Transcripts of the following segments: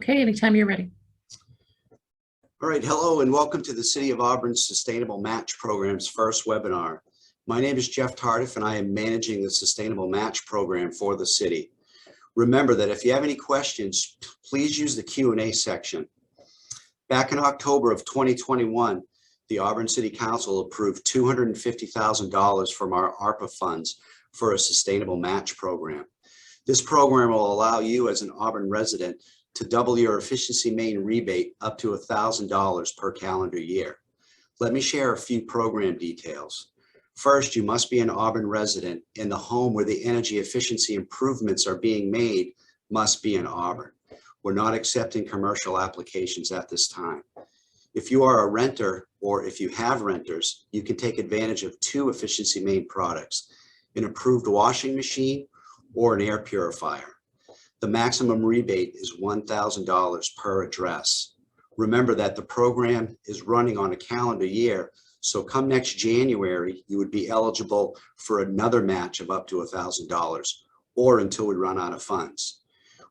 Okay, anytime you're ready. All right, hello and welcome to the City of Auburn's Sustainable Match Program's first webinar. My name is Jeff Tardif and I am managing the Sustainable Match Program for the city. Remember that if you have any questions, please use the Q&A section. Back in October of 2021, the Auburn City Council approved $250,000 from our ARPA funds for a Sustainable Match Program. This program will allow you as an Auburn resident to double your Efficiency Maine rebate up to $1,000 per calendar year. Let me share a few program details. First, you must be an Auburn resident, and the home where the energy efficiency improvements are being made must be in Auburn. We're not accepting commercial applications at this time. If you are a renter or if you have renters, you can take advantage of two Efficiency Maine products, an approved washing machine or an air purifier. The maximum rebate is $1,000 per address. Remember that the program is running on a calendar year, so come next January, you would be eligible for another match of up to $1,000 or until we run out of funds.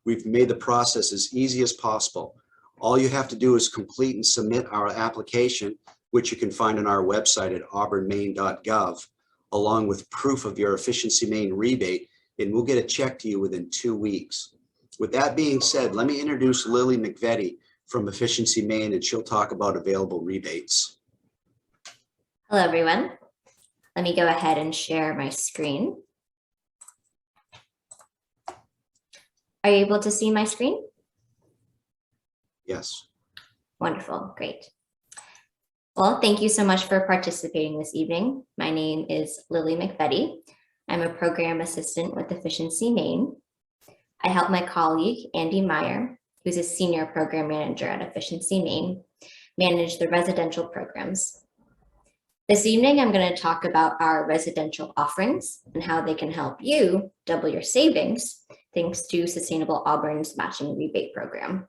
We've made the process as easy as possible. All you have to do is complete and submit our application, which you can find on our website at auburnmaine.gov, along with proof of your Efficiency Maine rebate, and we'll get a check to you within 2 weeks. With that being said, let me introduce Lily McVetti from Efficiency Maine, and she'll talk about available rebates. Hello, everyone. Let me go ahead and share my screen. Are you able to see my screen? Yes. Wonderful, great. Well, thank you so much for participating this evening. My name is Lily McVetti. I'm a program assistant with Efficiency Maine. I help my colleague, Andy Meyer, who's a senior program manager at Efficiency Maine, manage the residential programs. This evening, I'm going to talk about our residential offerings and how they can help you double your savings thanks to Sustainable Auburn's matching rebate program.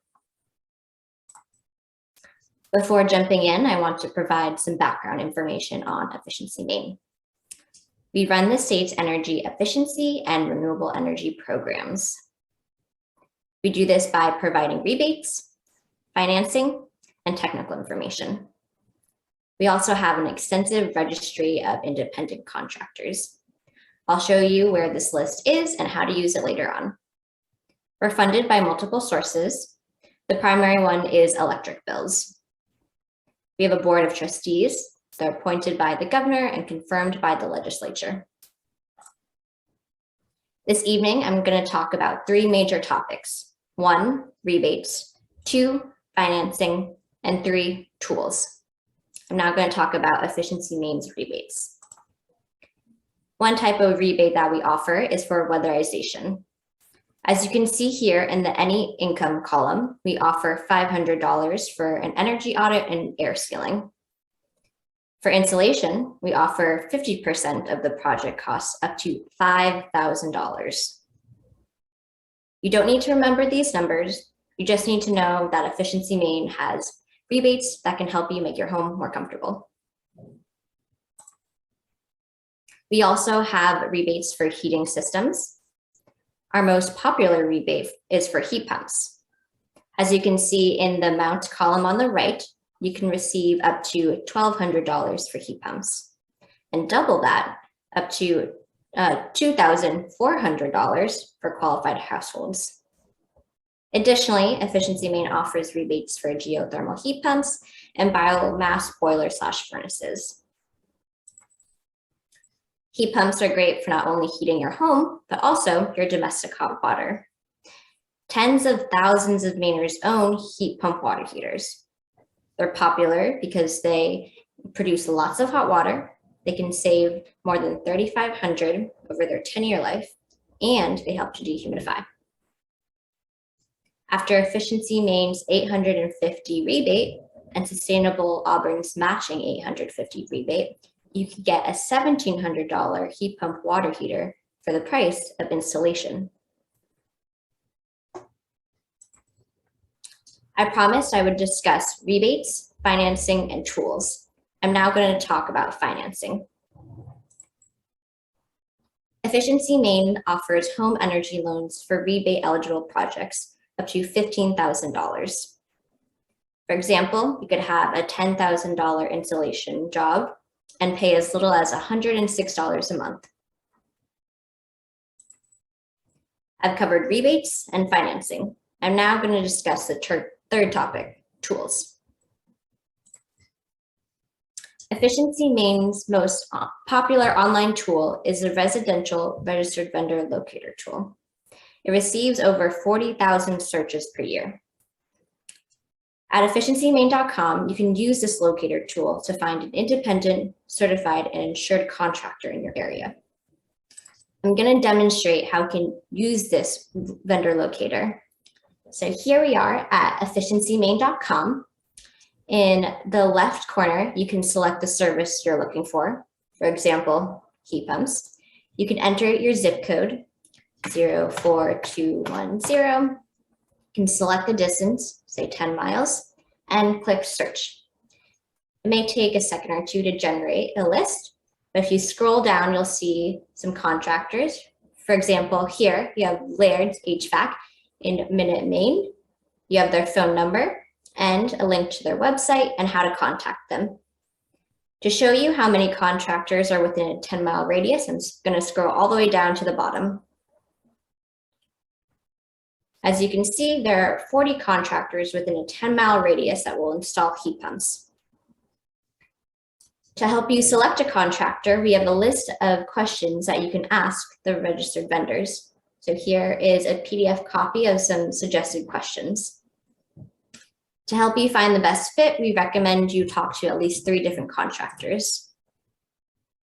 Before jumping in, I want to provide some background information on Efficiency Maine. We run the state's energy efficiency and renewable energy programs. We do this by providing rebates, financing, and technical information. We also have an extensive registry of independent contractors. I'll show you where this list is and how to use it later on. We're funded by multiple sources. The primary one is electric bills. We have a board of trustees. They're appointed by the governor and confirmed by the legislature. This evening, I'm going to talk about three major topics. 1, rebates, 2, financing, and 3, tools. I'm now going to talk about Efficiency Maine's rebates. One type of rebate that we offer is for weatherization. As you can see here in the any income column, we offer $500 for an energy audit and air sealing. For insulation, we offer 50% of the project costs up to $5,000. You don't need to remember these numbers. You just need to know that Efficiency Maine has rebates that can help you make your home more comfortable. We also have rebates for heating systems. Our most popular rebate is for heat pumps. As you can see in the amount column on the right, you can receive up to $1,200 for heat pumps, and double that up to $2,400 for qualified households. Additionally, Efficiency Maine offers rebates for geothermal heat pumps and biomass boiler/furnaces. Heat pumps are great for not only heating your home, but also your domestic hot water. Tens of thousands of Mainers own heat pump water heaters. They're popular because they produce lots of hot water. They can save more than $3,500 over their 10-year life, and they help to dehumidify. After Efficiency Maine's $850 rebate and Sustainable Auburn's matching $850 rebate, you can get a $1,700 heat pump water heater for the price of installation. I promised I would discuss rebates, financing, and tools. I'm now going to talk about financing. Efficiency Maine offers home energy loans for rebate eligible projects up to $15,000. For example, you could have a $10,000 installation job and pay as little as $106 a month. I've covered rebates and financing. I'm now going to discuss the third topic, tools. Efficiency Maine's most popular online tool is the residential registered vendor locator tool. It receives over 40,000 searches per year. At efficiencymaine.com, you can use this locator tool to find an independent, certified, and insured contractor in your area. I'm going to demonstrate how you can use this vendor locator. So here we are at efficiencymaine.com. In the left corner, you can select the service you're looking for example, heat pumps. You can enter your zip code, 04210. You can select the distance, say 10 miles, and click search. It may take a second or two to generate a list, but if you scroll down, you'll see some contractors. For example, here you have Laird's HVAC in Minute, Maine. You have their phone number and a link to their website and how to contact them. To show you how many contractors are within a 10-mile radius, I'm just going to scroll all the way down to the bottom. As you can see, there are 40 contractors within a 10-mile radius that will install heat pumps. To help you select a contractor, we have a list of questions that you can ask the registered vendors. So here is a PDF copy of some suggested questions. To help you find the best fit, we recommend you talk to at least 3 different contractors.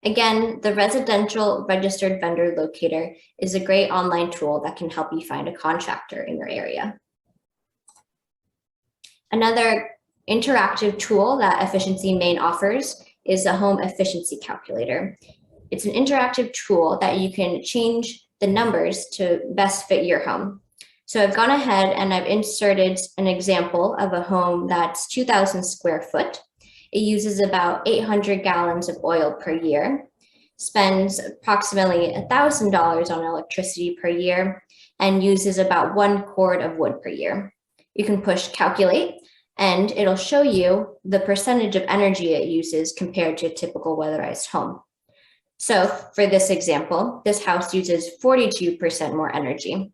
Again, the residential registered vendor locator is a great online tool that can help you find a contractor in your area. Another interactive tool that Efficiency Maine offers is the home efficiency calculator. It's an interactive tool that you can change the numbers to best fit your home. So I've gone ahead and I've inserted an example of a home that's 2,000 square foot. It uses about 800 gallons of oil per year, spends approximately $1,000 on electricity per year, and uses about 1 cord of wood per year. You can push calculate, and it'll show you the percentage of energy it uses compared to a typical weatherized home. So for this example, this house uses 42% more energy.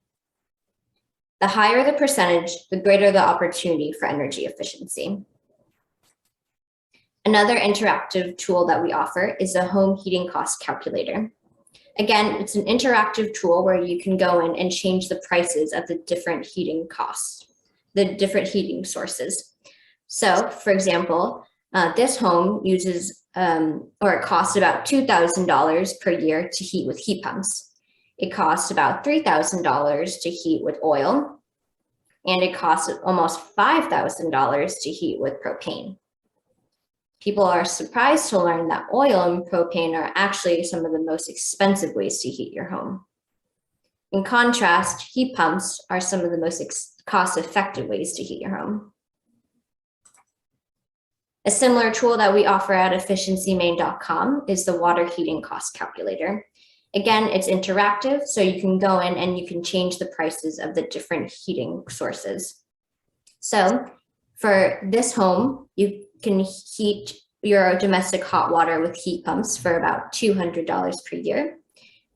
The higher the percentage, the greater the opportunity for energy efficiency. Another interactive tool that we offer is the home heating cost calculator. Again, it's an interactive tool where you can go in and change the prices of the different heating costs, the different heating sources. So for example, this home uses, or it costs about $2,000 per year to heat with heat pumps. It costs about $3,000 to heat with oil, and it costs almost $5,000 to heat with propane. People are surprised to learn that oil and propane are actually some of the most expensive ways to heat your home. In contrast, heat pumps are some of the most cost-effective ways to heat your home. A similar tool that we offer at efficiencymaine.com is the water heating cost calculator. Again, it's interactive, so you can go in and you can change the prices of the different heating sources. So for this home, you can heat your domestic hot water with heat pumps for about $200 per year.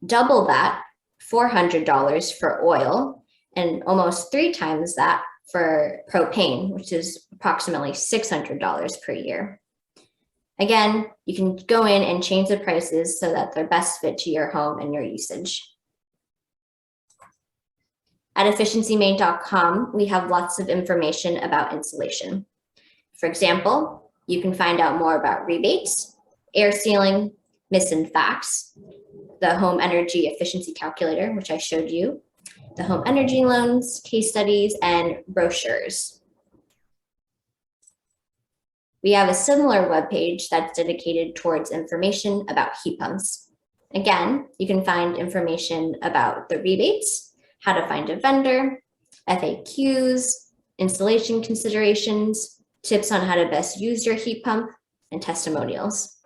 Double that, $400 for oil, and almost 3 times that for propane, which is approximately $600 per year. Again, you can go in and change the prices so that they're best fit to your home and your usage. At efficiencymaine.com, we have lots of information about insulation. For example, you can find out more about rebates, air sealing, myths and facts, the home energy efficiency calculator, which I showed you, the home energy loans, case studies, and brochures. We have a similar webpage that's dedicated towards information about heat pumps. Again, you can find information about the rebates, how to find a vendor, FAQs, installation considerations, tips on how to best use your heat pump, and testimonials.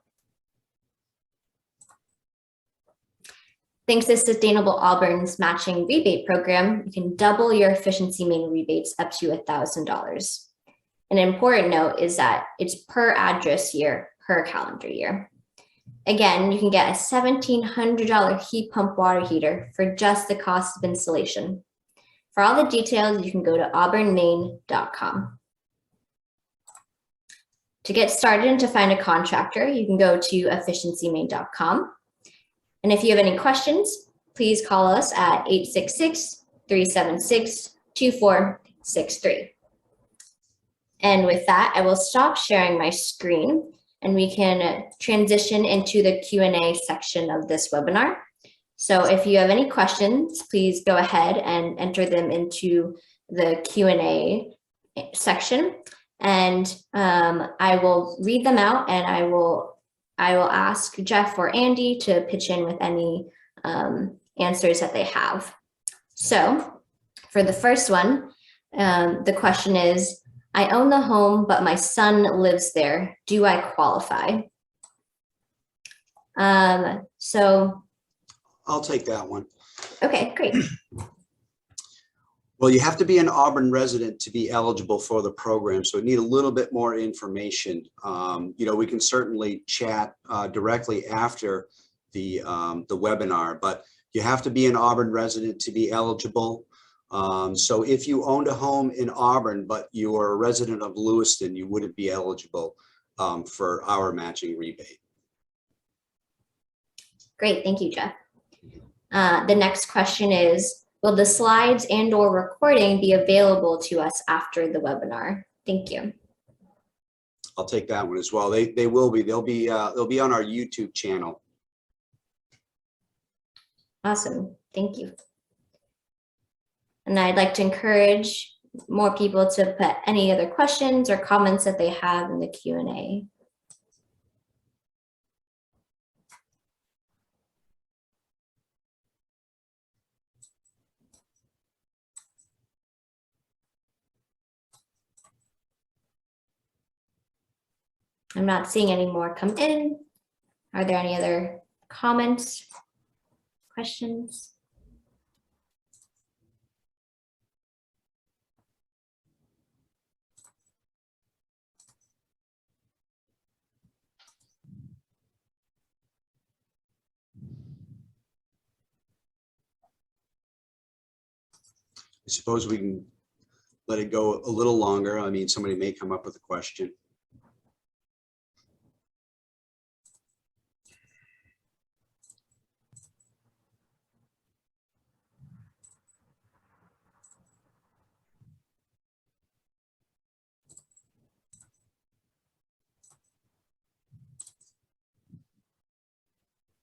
Thanks to Sustainable Auburn's matching rebate program, you can double your Efficiency Maine rebates up to $1,000. An important note is that it's per address year, per calendar year. Again, you can get a $1,700 heat pump water heater for just the cost of installation. For all the details, you can go to auburnmaine.com. To get started and to find a contractor, you can go to efficiencymaine.com. And if you have any questions, please call us at 866-376-2463. And with that, I will stop sharing my screen and we can transition into the Q&A section of this webinar. So if you have any questions, please go ahead and enter them into the Q&A section. And I will read them out and I will ask Jeff or Andy to pitch in with any answers that they have. So for the first one, the question is, I own the home, but my son lives there. Do I qualify? So. I'll take that one. Okay, great. Well, you have to be an Auburn resident to be eligible for the program, so we need a little bit more information. We can certainly chat directly after the webinar, but you have to be an Auburn resident to be eligible. So if you owned a home in Auburn, but you are a resident of Lewiston, you wouldn't be eligible for our matching rebate. Great, thank you, Jeff. The next question is, will the slides and/or recording be available to us after the webinar? Thank you. I'll take that one as well. They will be. They'll be on our YouTube channel. Awesome, thank you. And I'd like to encourage more people to put any other questions or comments that they have in the Q&A. I'm not seeing any more come in. Are there any other comments, questions? I suppose we can let it go a little longer. I mean, somebody may come up with a question.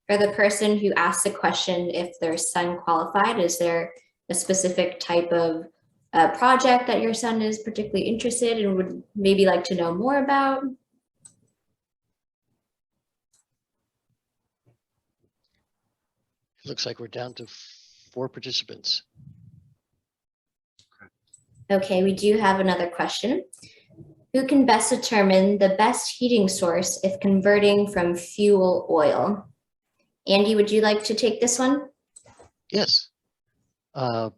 For the person who asked the question, if their son qualified, is there a specific type of project that your son is particularly interested in and would maybe like to know more about? It looks like we're down to 4 participants. Okay, we do have another question. Who can best determine the best heating source if converting from fuel oil? Andy, would you like to take this one? Yes. I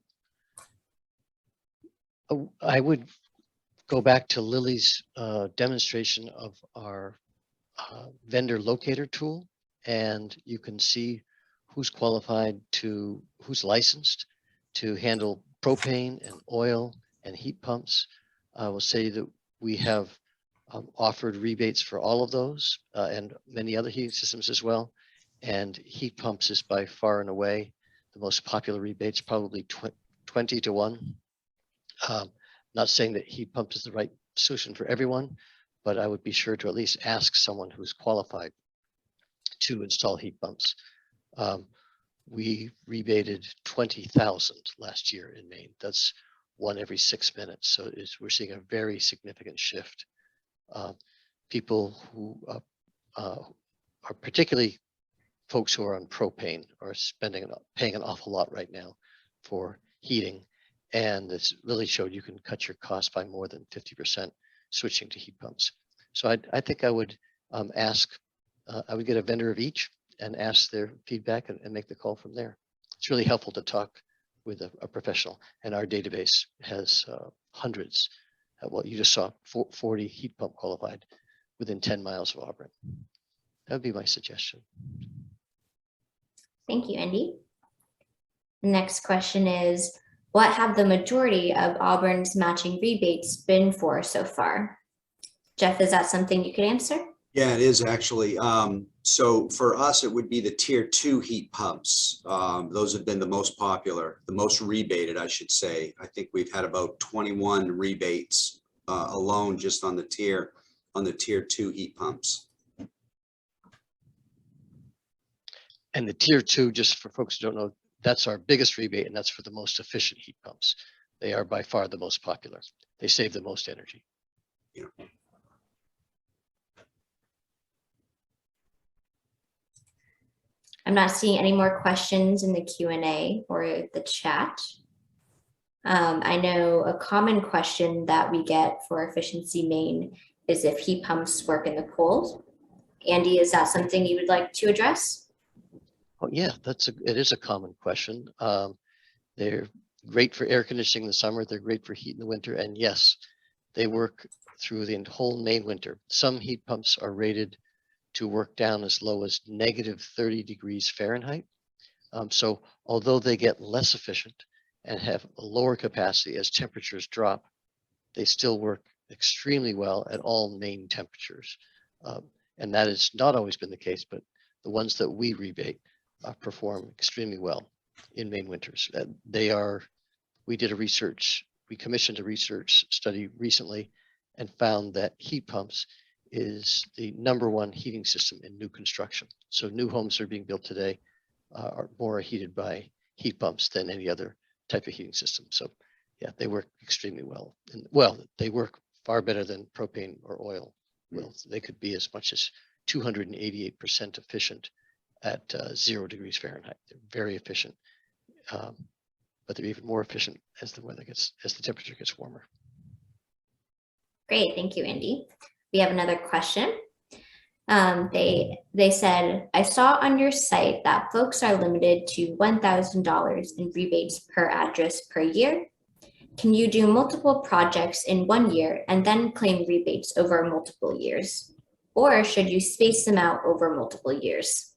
would go back to Lily's demonstration of our vendor locator tool, and you can see who's qualified to, who's licensed to handle propane and oil and heat pumps. I will say that we have offered rebates for all of those and many other heating systems as well. And heat pumps is by far and away the most popular rebates, probably 20 to 1. Not saying that heat pumps is the right solution for everyone, but I would be sure to at least ask someone who's qualified to install heat pumps. We rebated 20,000 last year in Maine. That's 1 every 6 minutes. So we're seeing a very significant shift. People who are particularly folks who are on propane are paying an awful lot right now for heating. And it's really showed you can cut your costs by more than 50% switching to heat pumps. So I think I would I would get a vendor of each and ask their feedback and make the call from there. It's really helpful to talk with a professional, and our database has hundreds. Well, you just saw 40 heat pump qualified within 10 miles of Auburn. That would be my suggestion. Thank you, Andy. The next question is, what have the majority of Auburn's matching rebates been for so far? Jeff, is that something you could answer? Yeah, it is actually. So for us, it would be the tier 2 heat pumps. Those have been the most popular, the most rebated, I should say. I think we've had about 21 rebates alone just on the tier 2 heat pumps. And the tier 2, just for folks who don't know, that's our biggest rebate, and that's for the most efficient heat pumps. They are by far the most popular. They save the most energy. Yeah. I'm not seeing any more questions in the Q&A or the chat. I know a common question that we get for Efficiency Maine is if heat pumps work in the cold. Andy, is that something you would like to address? Oh yeah, it is a common question. They're great for air conditioning in the summer. They're great for heat in the winter. And yes, they work through the whole Maine winter. Some heat pumps are rated to work down as low as -30 degrees Fahrenheit. So although they get less efficient and have a lower capacity as temperatures drop, they still work extremely well at all Maine temperatures. And that has not always been the case, but the ones that we rebate perform extremely well in Maine winters. We commissioned a research study recently and found that heat pumps is the #1 heating system in new construction. So new homes that are being built today are more heated by heat pumps than any other type of heating system. So yeah, they work extremely well. And well, they work far better than propane or oil will. They could be as much as 288% efficient at 0 degrees Fahrenheit. They're very efficient, but they're even more efficient as the temperature gets warmer. Great, thank you, Andy. We have another question. They said, I saw on your site that folks are limited to $1,000 in rebates per address per year. Can you do multiple projects in 1 year and then claim rebates over multiple years? Or should you space them out over multiple years?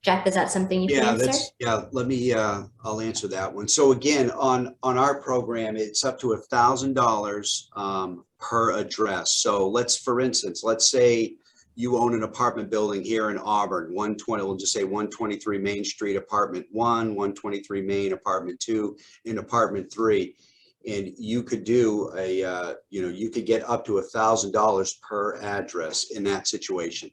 Jeff, is that something you can answer? Let me, I'll answer that one. So again, on our program, it's up to $1,000 per address. So for instance, let's say you own an apartment building here in Auburn, we'll just say 123 Main Street, apartment 1, 123 Main, apartment 2, and apartment 3. And you could do you could get up to $1,000 per address in that situation.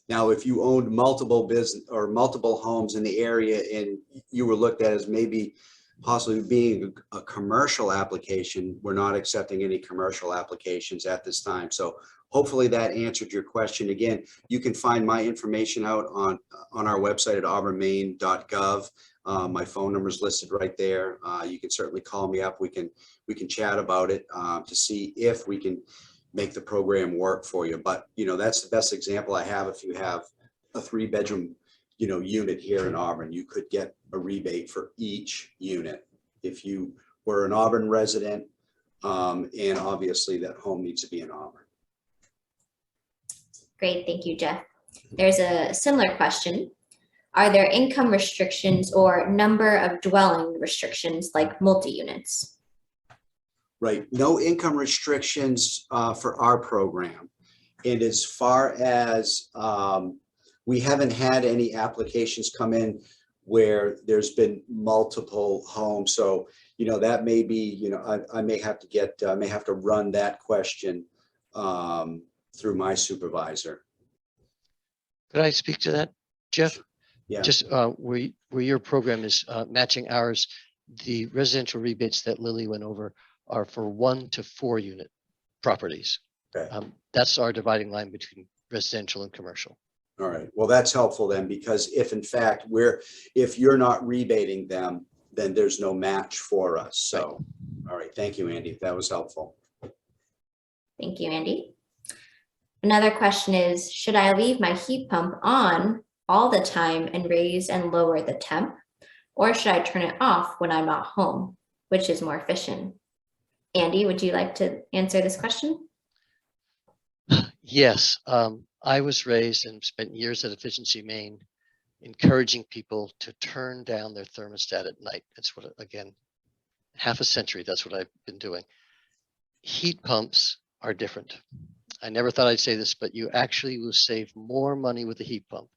Now, if you owned multiple business or multiple homes in the area and you were looked at as maybe possibly being a commercial application, we're not accepting any commercial applications at this time. So hopefully that answered your question. Again, you can find my information out on our website at auburnmaine.gov. My phone number is listed right there. You can certainly call me up. We can chat about it to see if we can make the program work for you. But that's the best example I have. If you have a 3-bedroom unit here in Auburn, you could get a rebate for each unit if you were an Auburn resident, and obviously that home needs to be in Auburn. Great, thank you, Jeff. There's a similar question. Are there income restrictions or number of dwelling restrictions like multi-units? Right, no income restrictions for our program. And as far as we haven't had any applications come in where there's been multiple homes. So, that may be, I may have to run that question through my supervisor. Could I speak to that, Jeff? Yeah. Just where your program is matching ours, the residential rebates that Lily went over are for 1 to 4 unit properties. Okay. That's our dividing line between residential and commercial. All right. Well, that's helpful then, because if in fact if you're not rebating them, then there's no match for us. So, All right. Thank you, Andy. That was helpful. Thank you, Andy. Another question is, should I leave my heat pump on all the time and raise and lower the temp? Or should I turn it off when I'm not home, which is more efficient? Andy, would you like to answer this question? Yes, I was raised and spent years at Efficiency Maine encouraging people to turn down their thermostat at night. That's what, again, half a century, that's what I've been doing. Heat pumps are different. I never thought I'd say this, but you actually will save more money with a heat pump,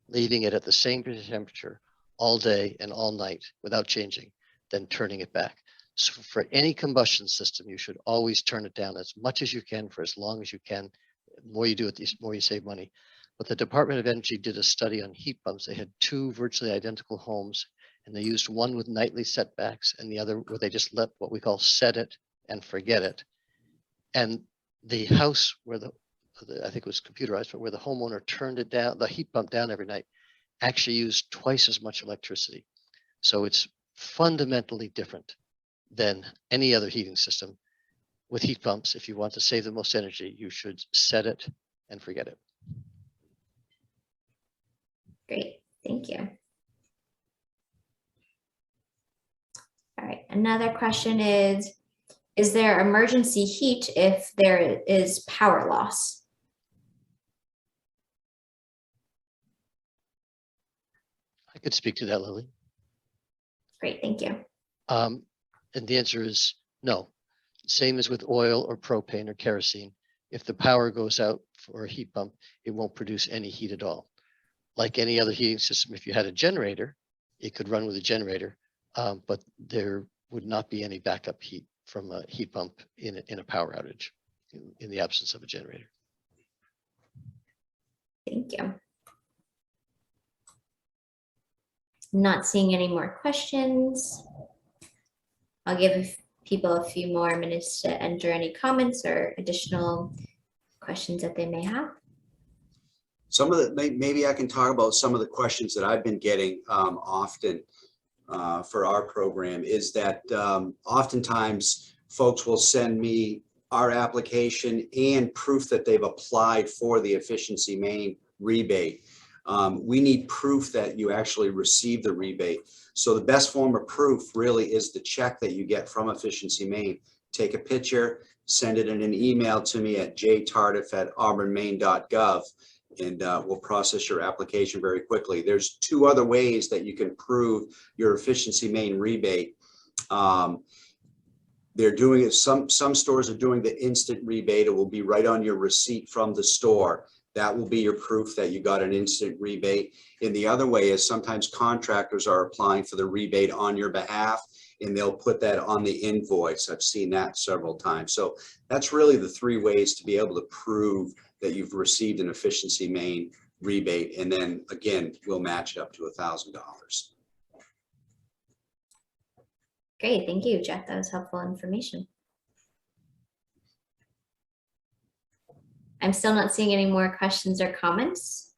leaving it at the same temperature all day and all night without changing than turning it back. So for any combustion system, you should always turn it down as much as you can for as long as you can. The more you do it, the more you save money. But the Department of Energy did a study on heat pumps. They had two virtually identical homes, and they used one with nightly setbacks and the other where they just let what we call set it and forget it. And the house where I think it was computerized, but where the homeowner turned it down, the heat pump down every night, actually used twice as much electricity. So it's fundamentally different than any other heating system. With heat pumps, if you want to save the most energy, you should set it and forget it. Great, thank you. All right, another question is there emergency heat if there is power loss? I could speak to that, Lily. Great, thank you. And the answer is no. Same as with oil or propane or kerosene. If the power goes out for a heat pump, it won't produce any heat at all. Like any other heating system, if you had a generator, it could run with a generator, but there would not be any backup heat from a heat pump in a power outage in the absence of a generator. Thank you. Not seeing any more questions. I'll give people a few more minutes to enter any comments or additional questions that they may have. Some of the, maybe I can talk about some of the questions that I've been getting often for our program is that oftentimes folks will send me our application and proof that they've applied for the Efficiency Maine rebate. We need proof that you actually received the rebate. So the best form of proof really is the check that you get from Efficiency Maine. Take a picture, send it in an email to me at jtardif@auburnmaine.gov, and we'll process your application very quickly. There's two other ways that you can prove your Efficiency Maine rebate. They're doing it, some stores are doing the instant rebate. It will be right on your receipt from the store. That will be your proof that you got an instant rebate. And the other way is sometimes contractors are applying for the rebate on your behalf, and they'll put that on the invoice. I've seen that several times. So that's really the three ways to be able to prove that you've received an Efficiency Maine rebate. And then again, we'll match it up to $1,000. Great, thank you, Jeff. That was helpful information. I'm still not seeing any more questions or comments.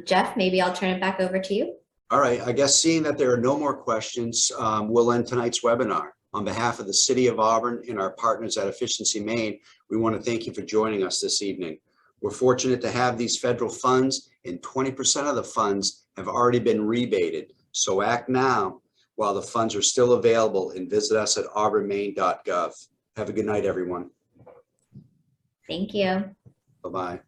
Jeff, maybe I'll turn it back over to you. All right, I guess seeing that there are no more questions, we'll end tonight's webinar. On behalf of the City of Auburn and our partners at Efficiency Maine, we want to thank you for joining us this evening. We're fortunate to have these federal funds, and 20% of the funds have already been rebated. So act now while the funds are still available, and visit us at auburnmaine.gov. Have a good night, everyone. Thank you. Bye-bye.